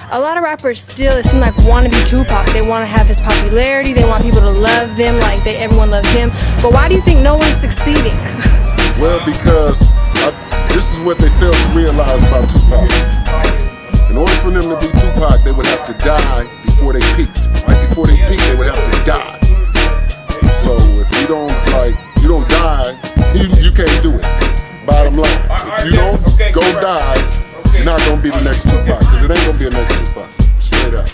A lot of rappers still, it seems like, want to be Tupac. They want to have his popularity. They want people to love them like everyone loves him. But why do you think no one's succeeding? Well, because this is what they fail to realize about Tupac. In order for them to be Tupac, they would have to die before they peaked. Right before they peaked, they would have to die. So if you don't die, you can't do it. Bottom line, if you don't go die, you're not gonna be the next Tupac, because it ain't gonna be a next Tupac. Straight up.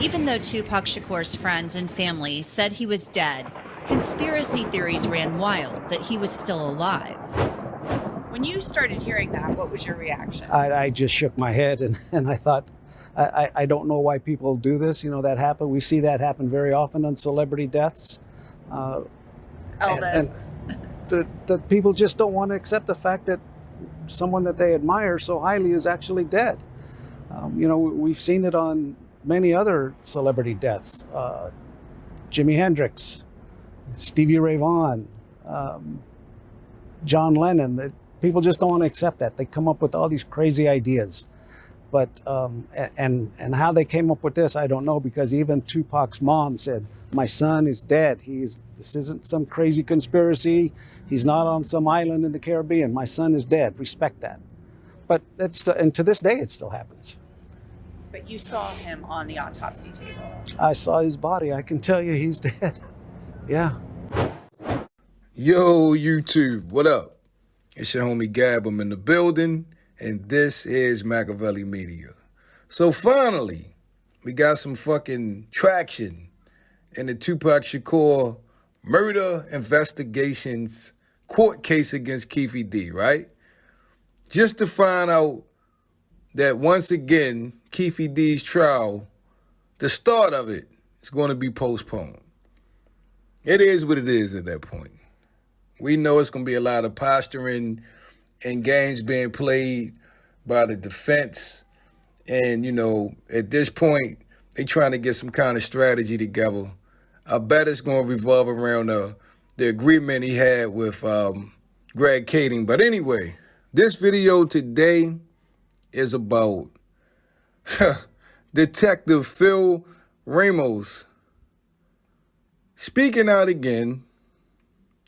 Even though Tupac Shakur's friends and family said he was dead, conspiracy theories ran wild that he was still alive. When you started hearing that, what was your reaction? I just shook my head and I thought, I don't know why people do this. You know, that happen. We see that happen very often on celebrity deaths. Elvis. And the people just don't want to accept the fact that someone that they admire so highly is actually dead. You know, we've seen it on many other celebrity deaths. Jimi Hendrix, Stevie Ray Vaughan, John Lennon. People just don't want to accept that. They come up with all these crazy ideas. But, and how they came up with this, I don't know, because even Tupac's mom said, my son is dead. This isn't some crazy conspiracy. He's not on some island in the Caribbean. My son is dead. Respect that. But and to this day, it still happens. But you saw him on the autopsy table. I saw his body. I can tell you he's dead. Yeah. Yo, YouTube, what up? It's your homie Gab. I'm in the building, and this is MAKAVELI Media. So finally, we got some fucking traction in the Tupac Shakur murder investigations court case against KEEFE D, right? Just to find out that once again, KEEFE D's trial, the start of it, is going to be postponed. It is what it is at that point. We know it's going to be a lot of posturing and games being played by the defense. And, you know, at this point, they trying to get some kind of strategy together. I bet it's going to revolve around the agreement he had with Greg Kading. But anyway, this video today is about Detective Phil Ramos speaking out again.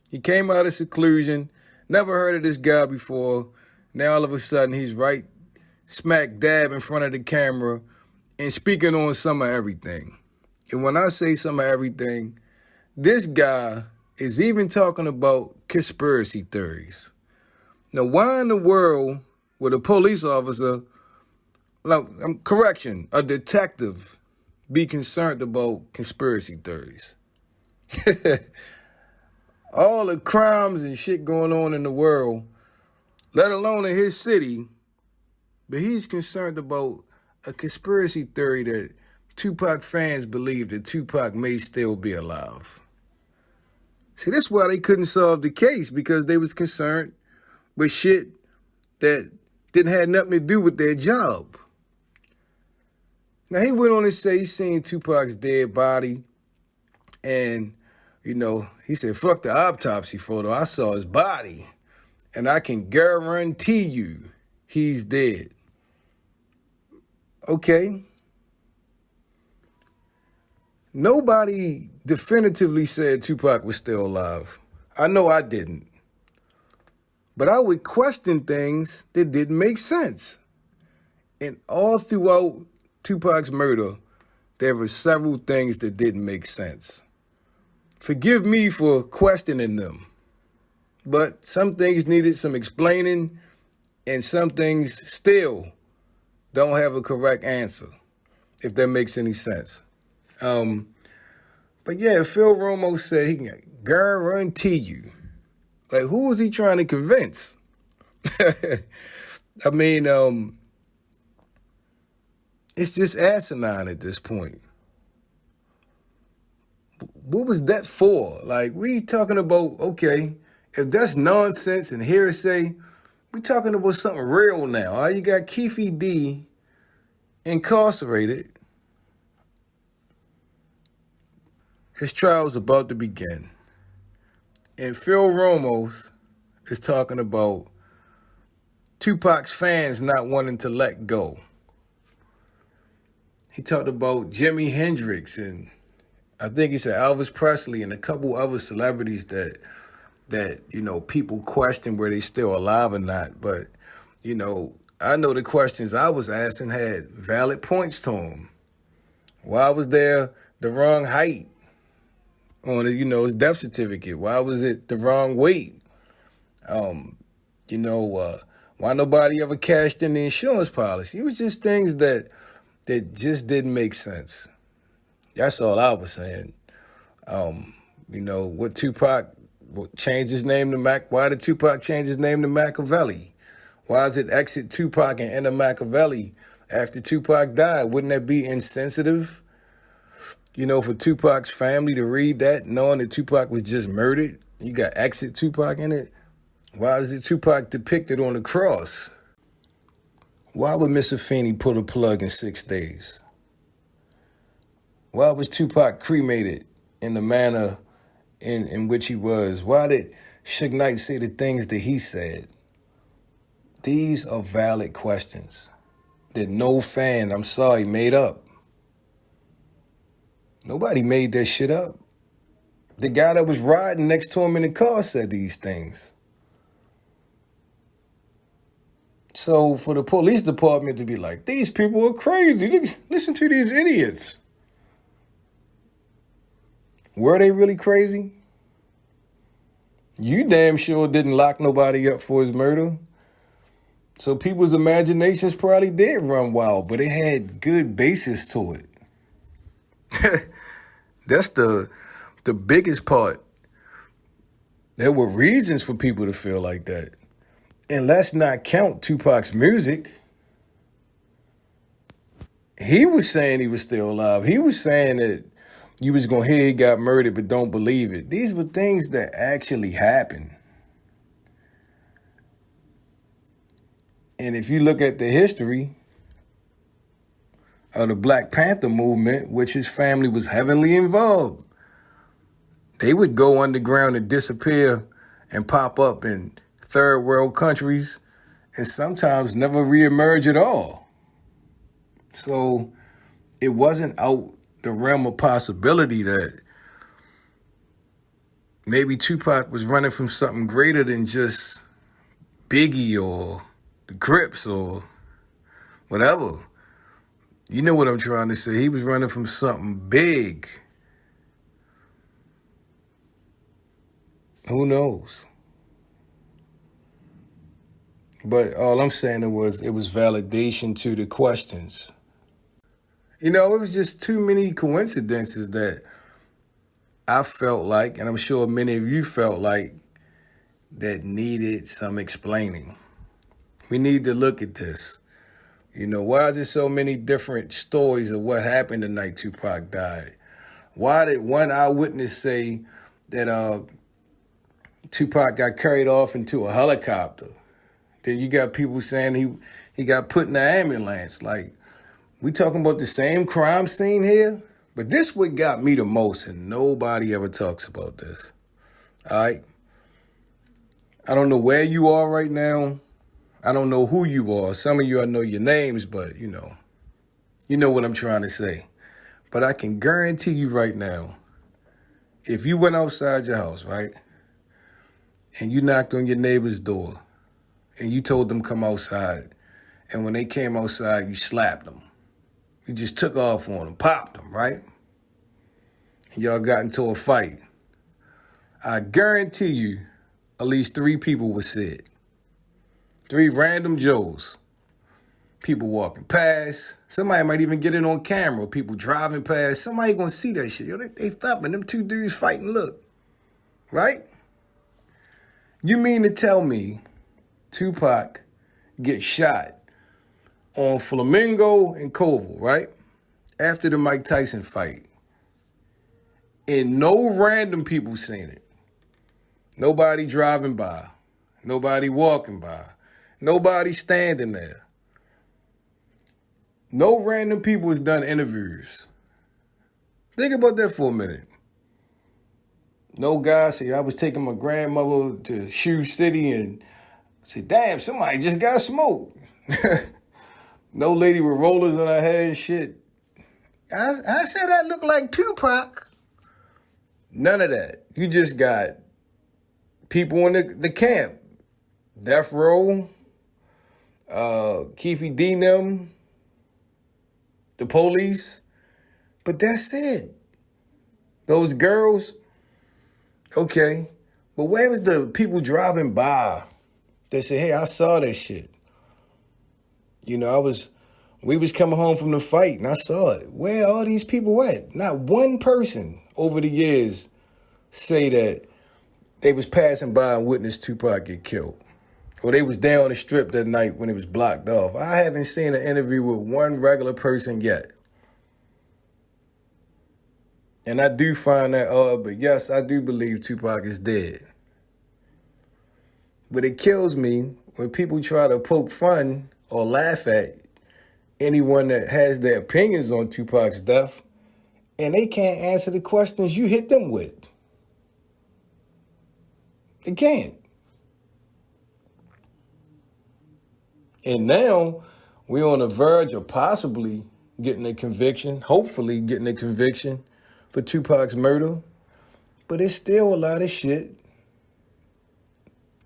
He came out of seclusion, never heard of this guy before. Now all of a sudden he's right smack dab in front of the camera and speaking on some of everything. And when I say some of everything, this guy is even talking about conspiracy theories. Now, why in the world would a police officer, a detective, be concerned about conspiracy theories? All the crimes and shit going on in the world, let alone in his city, but he's concerned about a conspiracy theory that Tupac fans believe that Tupac may still be alive. See, that's why they couldn't solve the case, because they was concerned with shit that didn't have nothing to do with their job. Now, he went on to say he seen Tupac's dead body, and, you know, he said, fuck the autopsy photo. I saw his body, and I can guarantee you he's dead. Okay. Nobody definitively said Tupac was still alive. I know I didn't. But I would question things that didn't make sense. And all throughout Tupac's murder, there were several things that didn't make sense. Forgive me for questioning them, but some things needed some explaining, and some things still don't have a correct answer, if that makes any sense. But yeah, Phil Ramos said he can guarantee you. Like, who was he trying to convince? I mean, it's just asinine at this point. What was that for? Like, we talking about, okay, if that's nonsense and hearsay, we talking about something real now. You got KEEFE D incarcerated. His trial is about to begin. And Phil Ramos is talking about Tupac's fans not wanting to let go. He talked about Jimi Hendrix, and I think he said Elvis Presley and a couple other celebrities that people question were they still alive or not. But, I know the questions I was asking had valid points to them. Why was there the wrong height on his death certificate? Why was it the wrong weight? Why nobody ever cashed in the insurance policy? It was just things that just didn't make sense. That's all I was saying. What Tupac changed his name to why did Tupac change his name to Makaveli? Why is it exit Tupac and enter Makaveli after Tupac died? Wouldn't that be insensitive? For Tupac's family to read that, knowing that Tupac was just murdered? You got exit Tupac in it? Why is it Tupac depicted on the cross? Why would Mr. Feeney pull a plug in 6 days? Why was Tupac cremated in the manner in which he was? Why did Suge Knight say the things that he said? These are valid questions that no fan, I'm sorry, made up. Nobody made that shit up. The guy that was riding next to him in the car said these things. So for the police department to be like, these people are crazy. Listen to these idiots. Were they really crazy? You damn sure didn't lock nobody up for his murder. So people's imaginations probably did run wild, but it had good basis to it. That's the biggest part. There were reasons for people to feel like that. And let's not count Tupac's music. He was saying he was still alive. He was saying that you was going to hear he got murdered, but don't believe it. These were things that actually happened. And if you look at the history of the Black Panther movement, which his family was heavily involved, they would go underground and disappear and pop up in third world countries and sometimes never reemerge at all. So it wasn't out the realm of possibility that maybe Tupac was running from something greater than just Biggie or the Crips or whatever. You know what I'm trying to say. He was running from something big. Who knows? But all I'm saying it was validation to the questions. It was just too many coincidences that I felt like, and I'm sure many of you felt like, that needed some explaining. We need to look at this. Why is there so many different stories of what happened the night Tupac died? Why did one eyewitness say that Tupac got carried off into a helicopter? Then you got people saying he got put in the ambulance. Like, we talking about the same crime scene here? But this what got me the most, and nobody ever talks about this. All right? I don't know where you are right now. I don't know who you are. Some of you, I know your names, but you know what I'm trying to say. But I can guarantee you right now, if you went outside your house, right, and you knocked on your neighbor's door, and you told them come outside, and when they came outside, you slapped them. You just took off on them, popped them, right? And y'all got into a fight. I guarantee you at least 3 people were sick. 3 random Joes. People walking past. Somebody might even get it on camera. People driving past. Somebody gonna see that shit. Yo, they thumping. Them 2 dudes fighting, look. Right? You mean to tell me Tupac gets shot on Flamingo and Koval, right? After the Mike Tyson fight. And no random people seen it. Nobody driving by. Nobody walking by. Nobody standing there. No random people has done interviews. Think about that for a minute. No guy say, I was taking my grandmother to Shoe City and said, damn, somebody just got smoked. No lady with rollers on her head and shit. I said that looked like Tupac. None of that. You just got people in the camp. Death Row, KEEFE D them, the police. But that's it. Those girls, okay. But where was the people driving by that said, hey, I saw that shit? You know, we was coming home from the fight and I saw it. Where all these people at? Not one person over the years say that they was passing by and witnessed Tupac get killed. Or they was down the strip that night when it was blocked off. I haven't seen an interview with one regular person yet. And I do find that odd, but yes, I do believe Tupac is dead. But it kills me when people try to poke fun or laugh at anyone that has their opinions on Tupac's death, and they can't answer the questions you hit them with. They can't. And now we're on the verge of possibly getting a conviction, hopefully getting a conviction for Tupac's murder. But it's still a lot of shit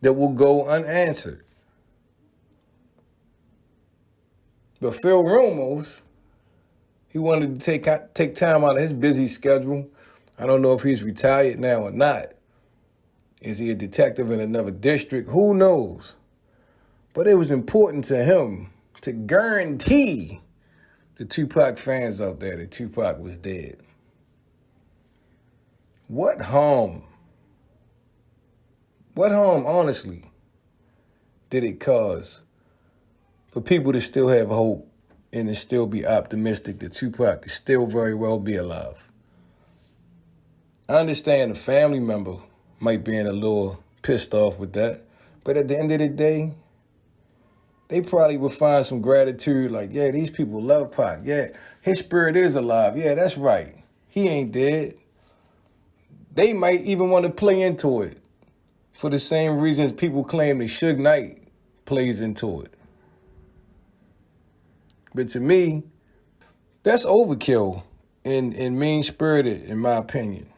that will go unanswered. But Phil Ramos, he wanted to take time out of his busy schedule. I don't know if he's retired now or not. Is he a detective in another district? Who knows? But it was important to him to guarantee the Tupac fans out there that Tupac was dead. What harm, honestly, did it cause for people to still have hope and to still be optimistic that Tupac could still very well be alive? I understand a family member might be a little pissed off with that, but at the end of the day, they probably would find some gratitude like, yeah, these people love Pac. Yeah, his spirit is alive. Yeah, that's right. He ain't dead. They might even want to play into it for the same reasons people claim that Suge Knight plays into it. But to me, that's overkill and mean-spirited, in my opinion.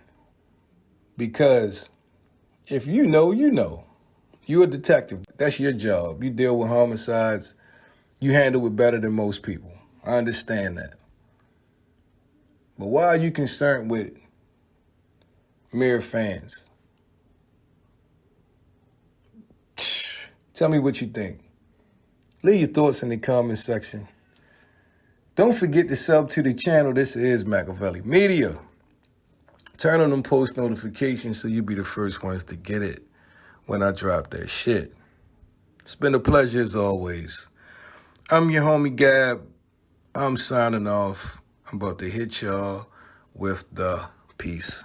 Because if you know, you know. You're a detective. That's your job. You deal with homicides. You handle it better than most people. I understand that. But why are you concerned with mere fans? Tell me what you think. Leave your thoughts in the comment section. Don't forget to sub to the channel. This is Makaveli Media. Turn on them post notifications so you'll be the first ones to get it when I drop that shit. It's been a pleasure as always. I'm your homie Gab. I'm signing off. I'm about to hit y'all with the peace.